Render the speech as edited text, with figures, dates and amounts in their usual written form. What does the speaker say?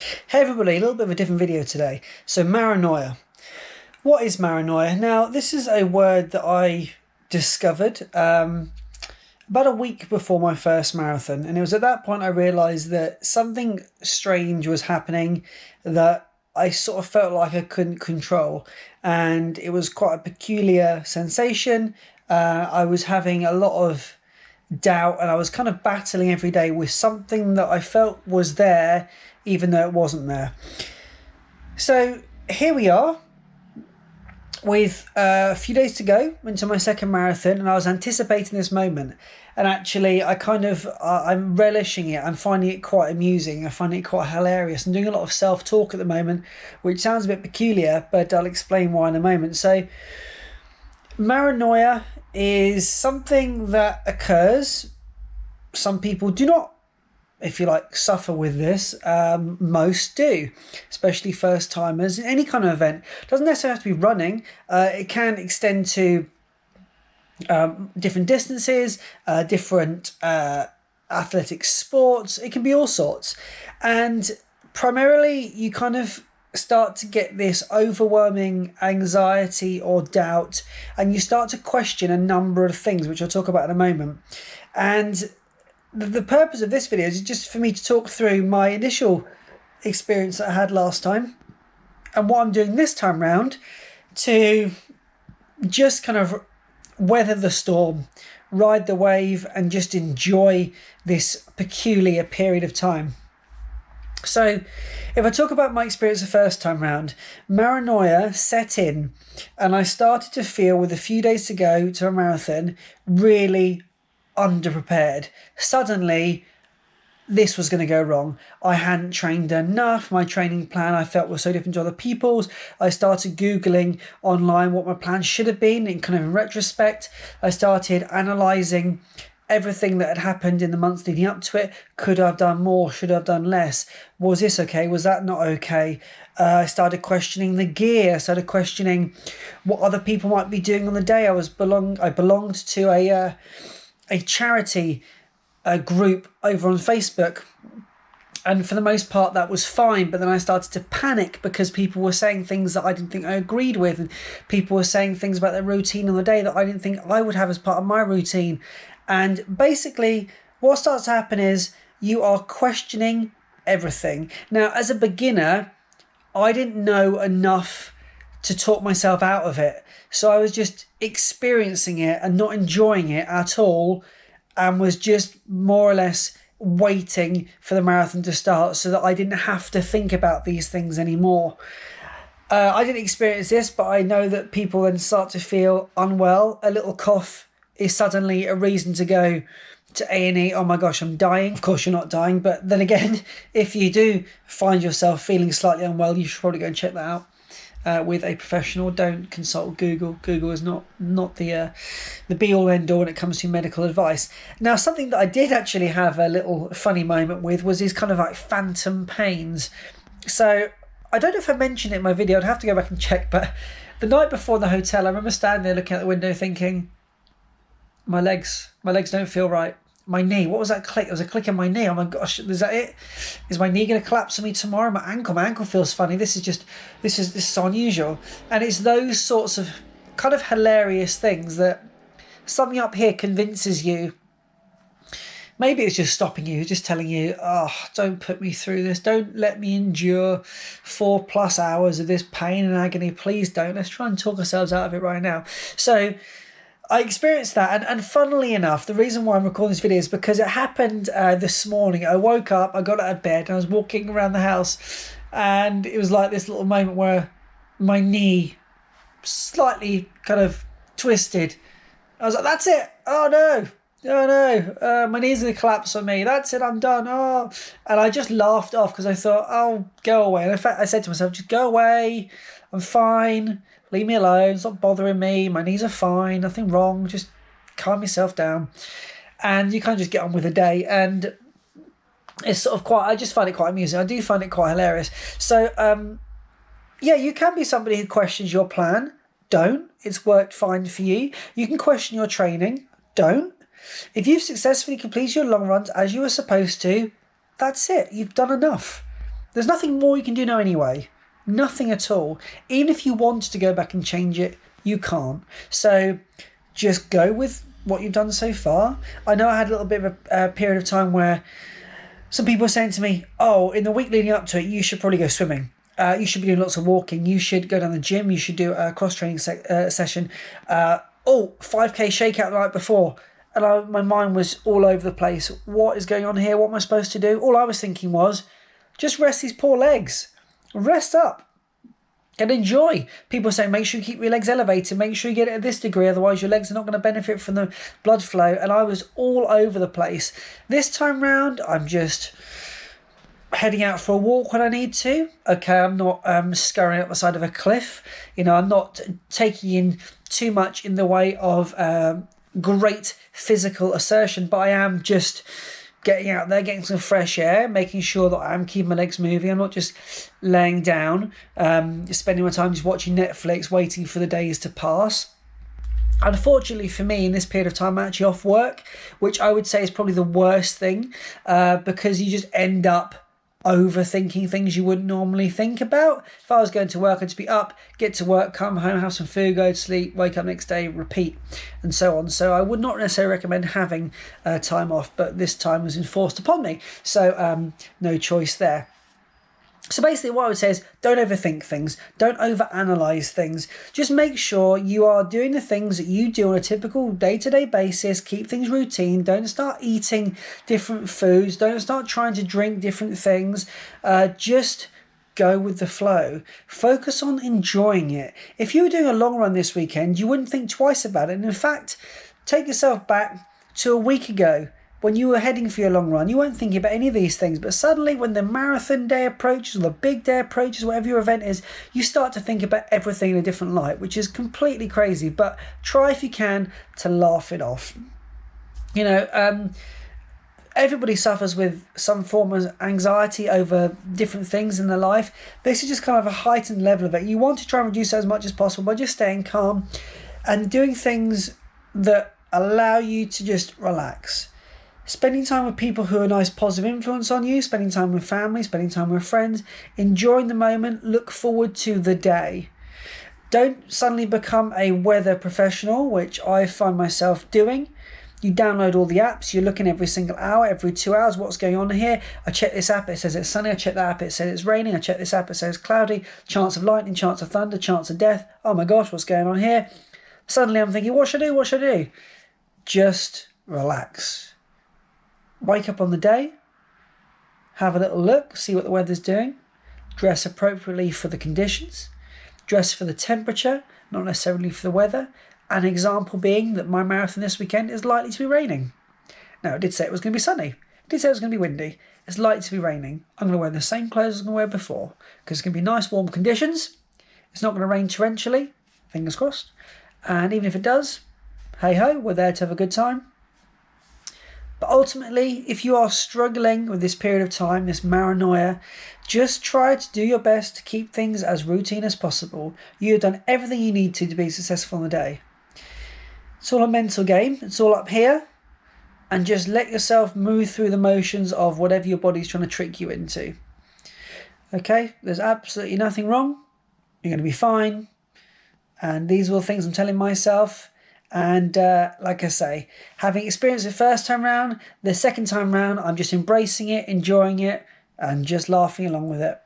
Hey everybody, a little bit of a different video today. So Maranoia. What is Maranoia? Now, this is a word that I discovered about a week before my first marathon. And it was at that point I realised that something strange was happening that I sort of felt like I couldn't control. And it was quite a peculiar sensation. I was having a lot of doubt and I was kind of battling every day with something that I felt was there even though it wasn't there. So here we are with a few days to go into my second marathon, and I was anticipating this moment. And actually, I'm relishing it. I'm finding it quite amusing. I find it quite hilarious. I'm doing a lot of self-talk at the moment, which sounds a bit peculiar, but I'll explain why in a moment. So, Maranoia is something that occurs. Some people do not, if you like, suffer with this. Most do, especially first timers. Any kind of event doesn't necessarily have to be running. It can extend to different distances, different athletic sports. It can be all sorts, and primarily you kind of start to get this overwhelming anxiety or doubt, and you start to question a number of things, which I'll talk about in a moment. And the purpose of this video is just for me to talk through my initial experience that I had last time and what I'm doing this time round to just kind of weather the storm, ride the wave, and just enjoy this peculiar period of time. So, if I talk about my experience the first time round, Maranoia set in, and I started to feel, with a few days to go to a marathon, really underprepared. Suddenly, this was going to go wrong. I hadn't trained enough. My training plan I felt was so different to other people's. I started Googling online what my plan should have been in kind of in retrospect. I started analysing everything that had happened in the months leading up to it. Could I have done more? Should I have done less? Was this okay? Was that not okay? I started questioning the gear. I started questioning what other people might be doing on the day. I belonged to a charity group over on Facebook, and for the most part that was fine, but then I started to panic because people were saying things that I didn't think I agreed with, and people were saying things about their routine on the day that I didn't think I would have as part of my routine. And basically what starts to happen is you are questioning everything. Now, as a beginner, I didn't know enough to talk myself out of it, so I was just experiencing it and not enjoying it at all, and was just more or less waiting for the marathon to start so that I didn't have to think about these things anymore. I didn't experience this, but I know that people then start to feel unwell. A little cough is suddenly a reason to go to A&E. Oh my gosh, I'm dying. Of course you're not dying, but then again, if you do find yourself feeling slightly unwell, you should probably go and check that out with a professional. Don't consult Google. Google is not the be-all end-all when it comes to medical advice. Now, something that I did actually have a little funny moment with was these kind of like phantom pains. So I don't know if I mentioned it in my video. I'd have to go back and check, but the night before the hotel, I remember standing there looking out the window thinking, my legs don't feel right. My knee, what was that click? There was a click in my knee. Oh my gosh, is that it? Is my knee going to collapse on me tomorrow? My ankle feels funny. This is so unusual. And it's those sorts of kind of hilarious things that something up here convinces you. Maybe it's just stopping you, just telling you, oh, don't put me through this. Don't let me endure 4+ hours of this pain and agony. Please don't. Let's try and talk ourselves out of it right now. So I experienced that, and funnily enough, the reason why I'm recording this video is because it happened this morning. I woke up, I got out of bed, and I was walking around the house, and it was like this little moment where my knee slightly kind of twisted. I was like, that's it. Oh no. Oh no, my knee's going to collapse on me. That's it, I'm done. Oh, and I just laughed off because I thought, oh, go away. And in fact, I said to myself, just go away. I'm fine. Leave me alone. It's not bothering me. My knees are fine. Nothing wrong. Just calm yourself down. And you kind of just get on with the day. And it's sort of I just find it quite amusing. I do find it quite hilarious. So, yeah, you can be somebody who questions your plan. Don't. It's worked fine for you. You can question your training. Don't. If you've successfully completed your long runs as you were supposed to, that's it. You've done enough. There's nothing more you can do now anyway. Nothing at all. Even if you wanted to go back and change it, you can't. So just go with what you've done so far. I know I had a little bit of a period of time where some people were saying to me, oh, in the week leading up to it, you should probably go swimming. You should be doing lots of walking. You should go down the gym. You should do a cross-training session. 5K shakeout the night before. And my mind was all over the place. What is going on here? What am I supposed to do? All I was thinking was, just rest these poor legs. Rest up. And enjoy. People say, make sure you keep your legs elevated. Make sure you get it at this degree. Otherwise, your legs are not going to benefit from the blood flow. And I was all over the place. This time round, I'm just heading out for a walk when I need to. Okay, I'm not scurrying up the side of a cliff. I'm not taking in too much in the way of great physical assertion, but I am just getting out there, getting some fresh air, making sure that I'm keeping my legs moving. I'm not just laying down, spending my time just watching Netflix, waiting for the days to pass. Unfortunately for me, in this period of time, I'm actually off work, which I would say is probably the worst thing, because you just end up overthinking things you wouldn't normally think about. If I was going to work, I'd just be up, get to work, come home, have some food, go to sleep, wake up next day, repeat, and so on. So I would not necessarily recommend having time off, but this time was enforced upon me, so no choice there. So basically what I would say is don't overthink things, don't overanalyze things. Just make sure you are doing the things that you do on a typical day-to-day basis. Keep things routine. Don't start eating different foods. Don't start trying to drink different things. Just go with the flow. Focus on enjoying it. If you were doing a long run this weekend, you wouldn't think twice about it. And in fact, take yourself back to a week ago. When you were heading for your long run, you weren't thinking about any of these things. But suddenly when the marathon day approaches or the big day approaches, whatever your event is, you start to think about everything in a different light, which is completely crazy. But try if you can to laugh it off. Everybody suffers with some form of anxiety over different things in their life. This is just kind of a heightened level of it. You want to try and reduce it as much as possible by just staying calm and doing things that allow you to just relax. Spending time with people who are a nice positive influence on you, spending time with family, spending time with friends, enjoying the moment, look forward to the day. Don't suddenly become a weather professional, which I find myself doing. You download all the apps, you're looking every single hour, every 2 hours, what's going on here. I check this app, it says it's sunny. I check that app, it says it's raining. I check this app, it says it's cloudy. Chance of lightning, chance of thunder, chance of death. Oh my gosh, what's going on here? Suddenly I'm thinking, what should I do? What should I do? Just relax. Wake up on the day, have a little look, see what the weather's doing, dress appropriately for the conditions, dress for the temperature, not necessarily for the weather. An example being that my marathon this weekend is likely to be raining. Now, it did say it was going to be sunny. It did say it was going to be windy. It's likely to be raining. I'm going to wear the same clothes as I'm going to wear before because it's going to be nice warm conditions. It's not going to rain torrentially, fingers crossed. And even if it does, hey ho, we're there to have a good time. But ultimately, if you are struggling with this period of time, this Maranoia, just try to do your best to keep things as routine as possible. You have done everything you need to be successful in the day. It's all a mental game. It's all up here. And just let yourself move through the motions of whatever your body's trying to trick you into. Okay? There's absolutely nothing wrong. You're going to be fine. And these are all the things I'm telling myself. And like I say, having experienced it first time round, the second time round, I'm just embracing it, enjoying it, and just laughing along with it.